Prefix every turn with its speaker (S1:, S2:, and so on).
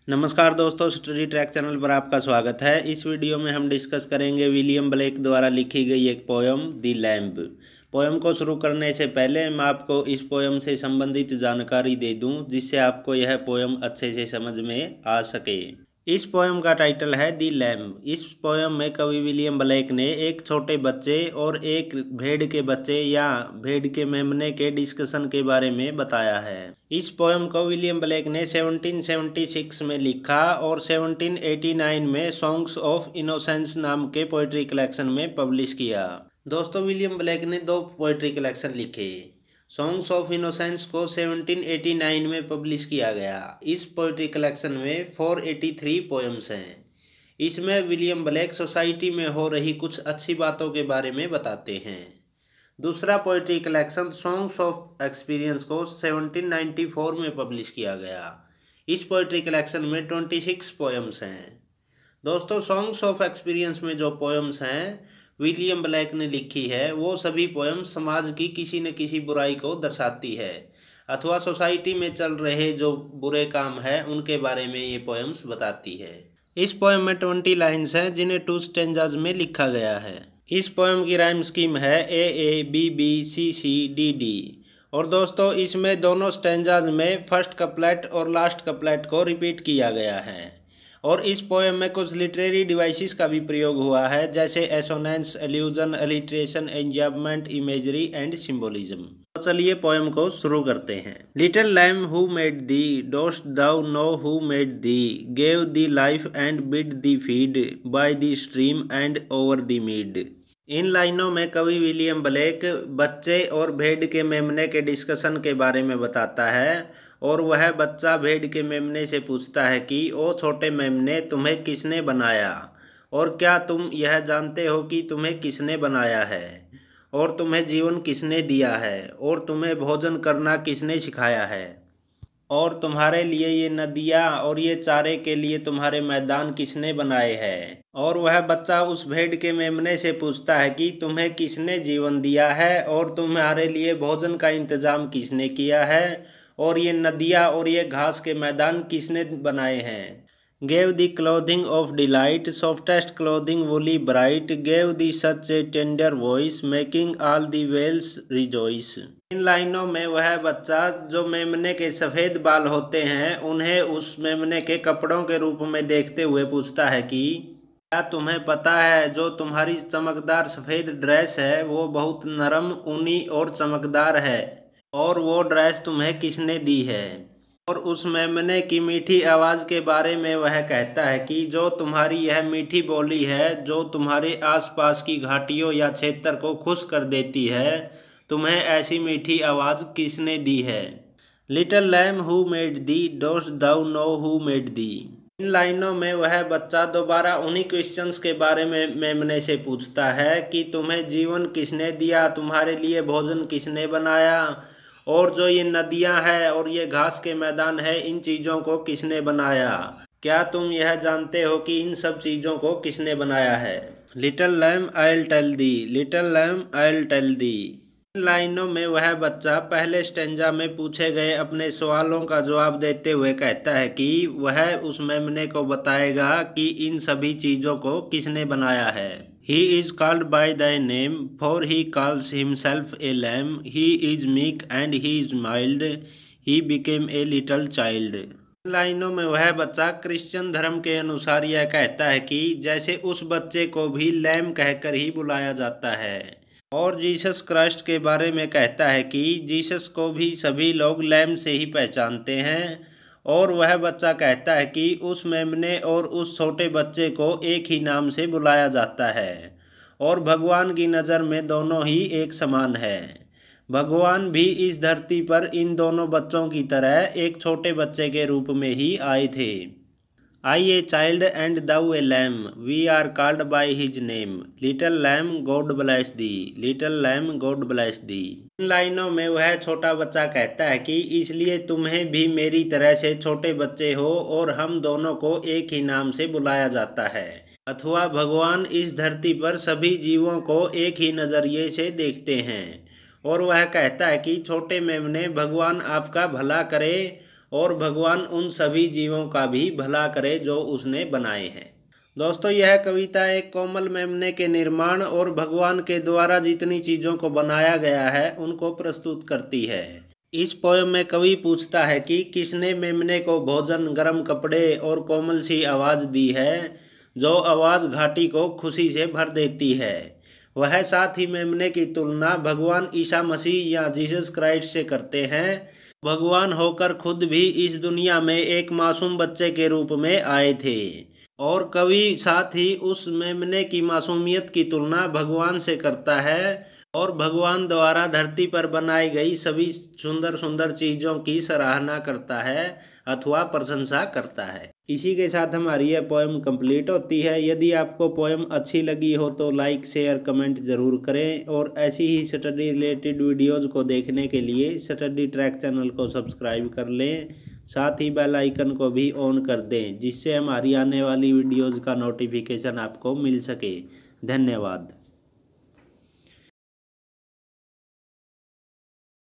S1: नमस्कार दोस्तों, study track channel पर आपका स्वागत है। इस वीडियो में हम डिस्कस करेंगे विलियम ब्लेक द्वारा लिखी गई एक पोयम दी लैम्प। पोयम को शुरू करने से पहले मैं आपको इस पोयम से संबंधित जानकारी दे दूं, जिससे आपको यह पोयम अच्छे से समझ में आ सके। इस पोयम का टाइटल है दी लैम्प। इस पोयम में कवि विलियम ब्लेक ने एक छोटे बच्चे और एक भेड़ के बच्चे या भेड़ के मेमने के डिस्कशन के बारे में बताया है। इस पोयम को विलियम ब्लेक ने 1776 में लिखा और 1789 में सॉन्ग्स ऑफ इनोसेंस नाम के पोइट्री कलेक्शन में पब्लिश किया। दोस्तों, विलियम ब्लेक ने दो पोइट्री कलेक्शन लिखे। सॉन्ग्स ऑफ इनोसेंस को 1789 में पब्लिश किया गया। इस पोइट्री कलेक्शन में 483 पोएम्स हैं। इसमें विलियम ब्लेक सोसाइटी में हो रही कुछ अच्छी बातों के बारे में बताते हैं। दूसरा poetry collection songs of experience को 1794 में पब्लिश किया गया। इस पोइट्री कलेक्शन में 26 पोएम्स हैं। दोस्तों, सॉन्ग्स ऑफ एक्सपीरियंस में जो पोएम्स हैं विलियम ब्लेक ने लिखी है, वो सभी पोएम समाज की किसी न किसी बुराई को दर्शाती है अथवा सोसाइटी में चल रहे जो बुरे काम है उनके बारे में ये पोएम्स बताती है। इस पोएम में 20 लाइन्स हैं, जिन्हें 2 स्टेंजाज में लिखा गया है। इस पोएम की राइम स्कीम है A B B C C D D. और दोस्तों, इसमें दोनों स्टेंजाज में फर्स्ट कपलेट और लास्ट कपलेट को रिपीट किया गया है। और इस पोएम में कुछ लिटरेरी डिवाइसेस का भी प्रयोग हुआ है, जैसे assonance, allusion, alliteration, enjambment, imagery and symbolism. तो चलिए पोएम को शुरू करते हैं। Little lamb who made thee, dost thou know who made thee, gave thee life and bid thee feed, by the stream and over the mead. इन लाइनों में कवि विलियम ब्लेक बच्चे और भेड़ के मेमने के डिस्कशन के बारे में बताता है। और वह बच्चा भेड़ के मेमने से पूछता है कि ओ छोटे मेमने, तुम्हें किसने बनाया? और क्या तुम यह जानते हो कि तुम्हें किसने बनाया है? और तुम्हें जीवन किसने दिया है? और तुम्हें भोजन करना किसने सिखाया है? और तुम्हारे लिए ये नदियाँ और ये चारे के लिए तुम्हारे मैदान किसने बनाए हैं? और वह बच्चा उस भेड़ के मेमने से पूछता है कि तुम्हें किसने जीवन दिया है और तुम्हारे लिए भोजन का इंतजाम किसने किया है? और ये नदियाँ और ये घास के मैदान किसने बनाए हैं? Gave the clothing of delight, softest clothing woolly bright, gave the such a tender voice, making all the whales rejoice। इन लाइनों में वह बच्चा जो मेमने के सफ़ेद बाल होते हैं उन्हें उस मेमने के कपड़ों के रूप में देखते हुए पूछता है कि क्या तुम्हें पता है जो तुम्हारी चमकदार सफ़ेद ड्रेस है वो बहुत नरम, ऊनी और चमकदार है, और वो ड्रेस तुम्हें किसने दी है? और उस मेमने की मीठी आवाज़ के बारे में वह कहता है कि जो तुम्हारी यह मीठी बोली है जो तुम्हारे आसपास की घाटियों या क्षेत्र को खुश कर देती है, तुम्हें ऐसी मीठी आवाज़ किसने दी है? Little lamb who made thee, dost thou know who made thee. इन लाइनों में वह बच्चा दोबारा उन्हीं क्वेश्चंस के बारे में मेमने से पूछता है कि तुम्हें जीवन किसने दिया, तुम्हारे लिए भोजन किसने बनाया, और जो ये नदियां हैं और ये घास के मैदान है, इन चीज़ों को किसने बनाया? क्या तुम यह जानते हो कि इन सब चीज़ों को किसने बनाया है? Little lamb I will tell thee, little lamb I will tell thee. इन लाइनों में वह बच्चा पहले स्टेंजा में पूछे गए अपने सवालों का जवाब देते हुए कहता है कि वह उस मेमने को बताएगा कि इन सभी चीज़ों को किसने बनाया है। He is called by thy name, for he calls himself a lamb. He is meek and he is mild. He became a little child। लाइनों में वह बच्चा क्रिश्चियन धर्म के अनुसार यह कहता है कि जैसे उस बच्चे को भी लैम कहकर ही बुलाया जाता है। और जीसस क्राइस्ट के बारे में कहता है कि जीसस को भी सभी लोग लैम से ही पहचानते हैं। और वह बच्चा कहता है कि उस मेमने और उस छोटे बच्चे को एक ही नाम से बुलाया जाता है और भगवान की नज़र में दोनों ही एक समान है। भगवान भी इस धरती पर इन दोनों बच्चों की तरह एक छोटे बच्चे के रूप में ही आए थे। I a child and thou a lamb, we are called by his name, little lamb God bless thee, little lamb God bless thee. इन लाइनों में वह छोटा बच्चा कहता है कि इसलिए तुम्हें भी मेरी तरह से छोटे बच्चे हो और हम दोनों को एक ही नाम से बुलाया जाता है, अथवा भगवान इस धरती पर सभी जीवों को एक ही नज़रिए से देखते हैं। और वह कहता है कि छोटे मेमने, भगवान आपका भला करे और भगवान उन सभी जीवों का भी भला करे जो उसने बनाए हैं। दोस्तों, यह कविता एक कोमल मेमने के निर्माण और भगवान के द्वारा जितनी चीज़ों को बनाया गया है उनको प्रस्तुत करती है। इस पोयम में कवि पूछता है कि किसने मेमने को भोजन, गर्म कपड़े और कोमल सी आवाज़ दी है, जो आवाज़ घाटी को खुशी से भर देती है। वह साथ ही मेमने की तुलना भगवान ईसा मसीह या जीसस क्राइस्ट से करते हैं। भगवान होकर खुद भी इस दुनिया में एक मासूम बच्चे के रूप में आए थे। और कवि साथ ही उस मेमने की मासूमियत की तुलना भगवान से करता है और भगवान द्वारा धरती पर बनाई गई सभी सुंदर सुंदर चीज़ों की सराहना करता है अथवा प्रशंसा करता है। इसी के साथ हमारी यह पोएम कंप्लीट होती है। यदि आपको पोएम अच्छी लगी हो तो लाइक, शेयर, कमेंट ज़रूर करें और ऐसी ही स्टडी रिलेटेड वीडियोज़ को देखने के लिए स्टडी ट्रैक चैनल को सब्सक्राइब कर लें। साथ ही बेल आइकन को भी ऑन कर दें, जिससे हमारी आने वाली वीडियोज़ का नोटिफिकेशन आपको मिल सके। धन्यवाद।